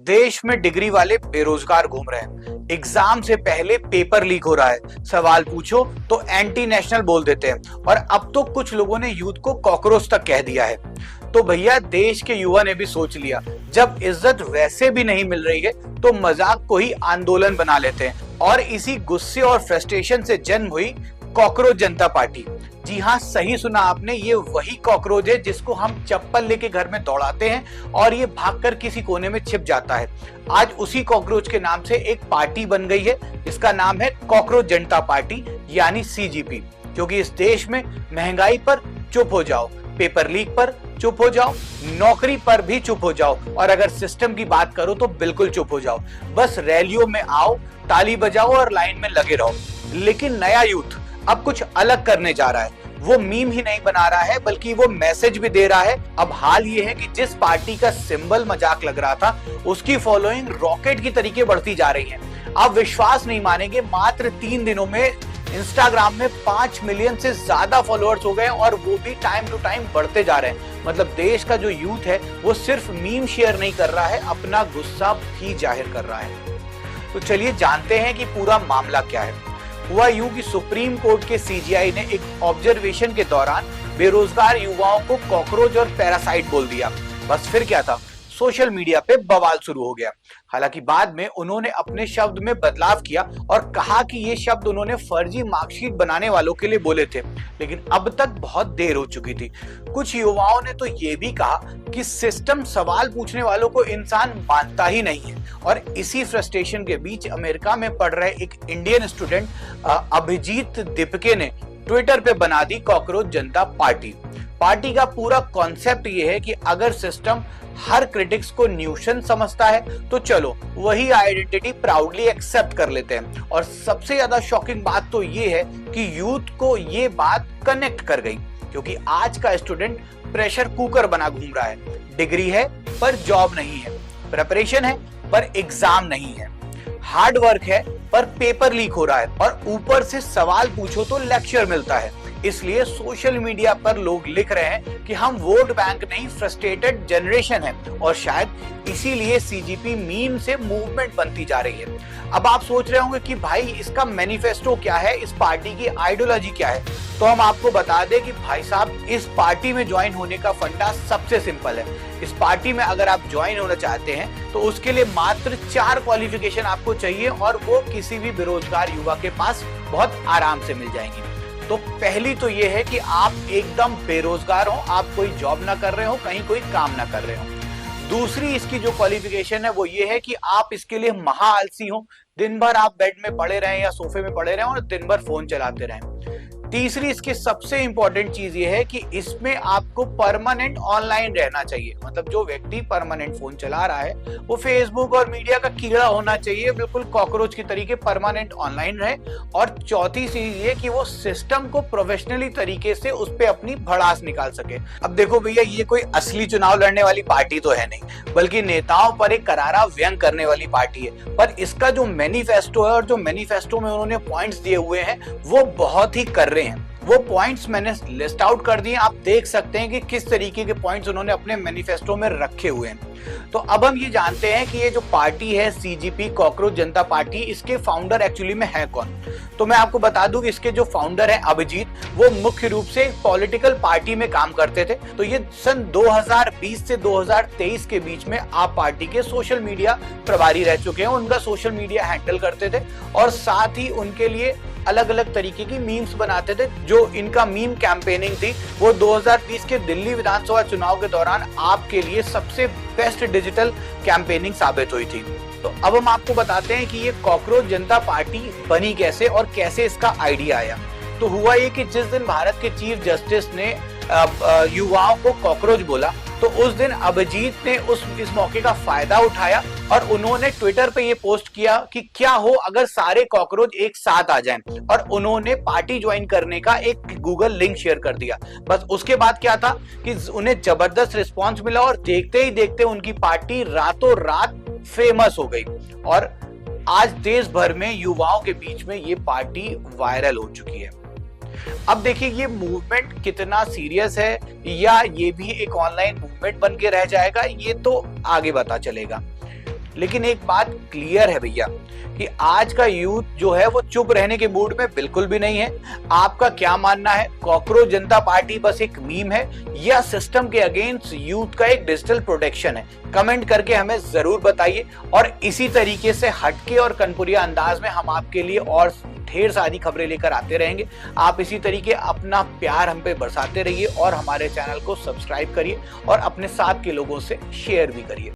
देश में डिग्री वाले बेरोजगार घूम रहे हैं। एग्जाम से पहले पेपर लीक हो रहा है, सवाल पूछो तो एंटी नेशनल बोल देते हैं, और अब तो कुछ लोगों ने यूथ को कॉकरोच तक कह दिया है। तो भैया देश के युवा ने भी सोच लिया, जब इज्जत वैसे भी नहीं मिल रही है तो मजाक को ही आंदोलन बना लेते हैं, और इसी गुस्से और फ्रस्ट्रेशन से जन्म हुई कॉकरोच जनता पार्टी। जी हाँ, सही सुना आपने, ये वही कॉकरोच है जिसको हम चप्पल लेके घर में दौड़ाते हैं और ये भागकर किसी कोने में छिप जाता है। आज उसी कॉकरोच के नाम से एक पार्टी बन गई है, इसका नाम है कॉकरोच जनता पार्टी यानी सीजीपी। क्योंकि इस देश में महंगाई पर चुप हो जाओ, पेपर लीक पर चुप हो जाओ, नौकरी पर भी चुप हो जाओ, और अगर सिस्टम की बात करो तो बिल्कुल चुप हो जाओ। बस रैलियों में आओ, ताली बजाओ और लाइन में लगे रहो। लेकिन नया यूथ अब कुछ अलग करने जा रहा है। वो मीम ही नहीं बना रहा है बल्कि वो मैसेज भी दे रहा है। अब हाल ये है कि जिस पार्टी का सिंबल मजाक लग रहा था, उसकी फॉलोइंग रॉकेट की तरीके बढ़ती जा रही है। आप विश्वास नहीं मानेंगे, मात्र 3 दिनों में इंस्टाग्राम में 5 मिलियन से ज्यादा फॉलोअर्स हो गए, और वो भी टाइम टू टाइम बढ़ते जा रहे हैं। मतलब देश का जो यूथ है वो सिर्फ मीम शेयर नहीं कर रहा है, अपना गुस्सा भी जाहिर कर रहा है। तो चलिए जानते हैं कि पूरा मामला क्या है। हुआ यूं कि सुप्रीम कोर्ट के सीजीआई ने एक ऑब्जर्वेशन के दौरान बेरोजगार युवाओं को कॉकरोच और पैरासाइट बोल दिया। बस फिर क्या था, सोशल मीडिया पे बवाल शुरू हो गया। हालांकि बाद में उन्होंने अपने शब्द में बदलाव किया और कहा कि ये शब्द उन्होंने फर्जी मार्कशीट बनाने वालों के लिए बोले थे, लेकिन अब तक बहुत देर हो चुकी थी। कुछ युवाओं ने तो ये भी कहा कि सिस्टम सवाल पूछने वालों को इंसान मानता ही नहीं है। और इसी फ्रस्ट्रेशन के बीच अमेरिका में पढ़ रहे एक इंडियन स्टूडेंट अभिजीत दीपके ने ट्विटर पे बना दी कॉकरोच जनता पार्टी। पार्टी का पूरा कॉन्सेप्ट ये है कि अगर सिस्टम हर क्रिटिक्स को न्यूशन समझता है तो चलो वही आइडेंटिटी प्राउडली एक्सेप्ट कर लेते हैं। और सबसे ज्यादा शॉकिंग बात तो ये है कि यूथ को ये बात कनेक्ट कर गई, क्योंकि आज का स्टूडेंट प्रेशर कुकर बना घूम रहा है। डिग्री है पर जॉब नहीं है, प्रिपरेशन है पर एग्जाम नहीं है, हार्ड वर्क है पर पेपर लीक हो रहा है, और ऊपर से सवाल पूछो तो लेक्चर मिलता है। इसलिए सोशल मीडिया पर लोग लिख रहे हैं कि हम वोट बैंक नहीं, फ्रस्ट्रेटेड जनरेशन है, और शायद इसीलिए सीजीपी मीम से मूवमेंट बनती जा रही है। अब आप सोच रहे होंगे कि भाई इसका मैनिफेस्टो क्या है, इस पार्टी की आइडियोलॉजी क्या है। तो हम आपको बता दें कि भाई साहब, इस पार्टी में ज्वाइन होने का फंडा सबसे सिंपल है। इस पार्टी में अगर आप ज्वाइन होना चाहते हैं तो उसके लिए मात्र 4 क्वालिफिकेशन आपको चाहिए, और वो किसी भी बेरोजगार युवा के पास बहुत आराम से मिल जाएंगी। तो पहली तो ये है कि आप एकदम बेरोजगार हो, आप कोई जॉब ना कर रहे हो, कहीं कोई काम ना कर रहे हो। दूसरी इसकी जो क्वालिफिकेशन है वो ये है कि आप इसके लिए महा आलसी हो, दिन भर आप बेड में पड़े रहें या सोफे में पड़े रहें और दिन भर फोन चलाते रहें। तीसरी इसकी सबसे इंपॉर्टेंट चीज ये है कि इसमें आपको परमानेंट ऑनलाइन रहना चाहिए। मतलब जो व्यक्ति परमानेंट फोन चला रहा है वो फेसबुक और मीडिया का कीड़ा होना चाहिए, बिल्कुल कॉकरोच की तरीके परमानेंट ऑनलाइन रहे। और चौथी चीज ये कि वो सिस्टम को प्रोफेशनली तरीके से उस पर अपनी भड़ास निकाल सके। अब देखो भैया, ये कोई असली चुनाव लड़ने वाली पार्टी तो है नहीं, बल्कि नेताओं पर एक करारा व्यंग करने वाली पार्टी है। पर इसका जो मैनिफेस्टो है और जो मैनिफेस्टो में उन्होंने पॉइंट्स दिए हुए हैं वो बहुत ही कर रहे हैं। वो पॉइंट्स मैंने लिस्ट आउट कर दिए, आप देख सकते हैं कि किस तरीके के पॉइंट्स उन्होंने अपने मैनिफेस्टो में रखे हुए हैं। तो अब हम ये जानते हैं कि ये जो पार्टी है सीजीपी कॉकरोच जनता पार्टी, इसके फाउंडर एक्चुअली में है कौन। तो मैं आपको बता दूं कि इसके जो फाउंडर है अभिजीत, वो मुख्य रूप से पॉलिटिकल पार्टी में काम करते थे। तो ये सन 2020 से 2023 के बीच में आप पार्टी के सोशल मीडिया प्रभारी रह चुके हैं, उनका सोशल मीडिया हैंडल करते थे, और साथ ही उनके लिए अलग अलग तरीके की मीम्स बनाते थे। जो इनका मीम कैंपेनिंग थी वो 2020 के दिल्ली विधानसभा चुनाव के दौरान आपके लिए सबसे बेस्ट डिजिटल कैंपेनिंग साबित हुई थी। तो अब हम आपको बताते हैं कि ये कॉकरोच जनता पार्टी बनी कैसे और कैसे इसका आइडिया आया। तो हुआ ये कि जिस दिन भारत के चीफ जस्टिस ने युवाओं को कॉकरोच बोला, तो उस दिन अभिजीत ने इस मौके का फायदा उठाया और उन्होंने ट्विटर पे ये पोस्ट किया कि क्या हो अगर सारे कॉकरोच एक साथ आ जाएं, और उन्होंने पार्टी ज्वाइन करने का एक गूगल लिंक शेयर कर दिया। बस उसके बाद क्या था कि उन्हें जबरदस्त रिस्पांस मिला, और देखते ही देखते उनकी पार्टी रातों रात फेमस हो गई, और आज देश भर में युवाओं के बीच में ये पार्टी वायरल हो चुकी है। अब देखिए ये मूवमेंट कितना सीरियस है, या ये भी एक ऑनलाइन मूवमेंट बन के रह जाएगा, ये तो आगे पता चलेगा। लेकिन एक बात क्लियर है भैया कि आज का यूथ जो है वो चुप रहने के मूड में बिल्कुल भी नहीं है। आपका क्या मानना है? कॉकरोच जनता पार्टी बस एक मीम है या सिस्टम के अगेंस्ट यूथ का एक डिजिटल प्रोटेक्शन है? कमेंट करके हमें जरूर बताइए और इसी तरीके से हटके और कनपुरिया अंदाज में हम आपके लिए और ढेर सारी खबरें लेकर आते रहेंगे। आप इसी तरीके अपना प्यार हम पे बरसाते रहिए और हमारे चैनल को सब्सक्राइब करिए और अपने साथ के लोगों से शेयर भी करिए।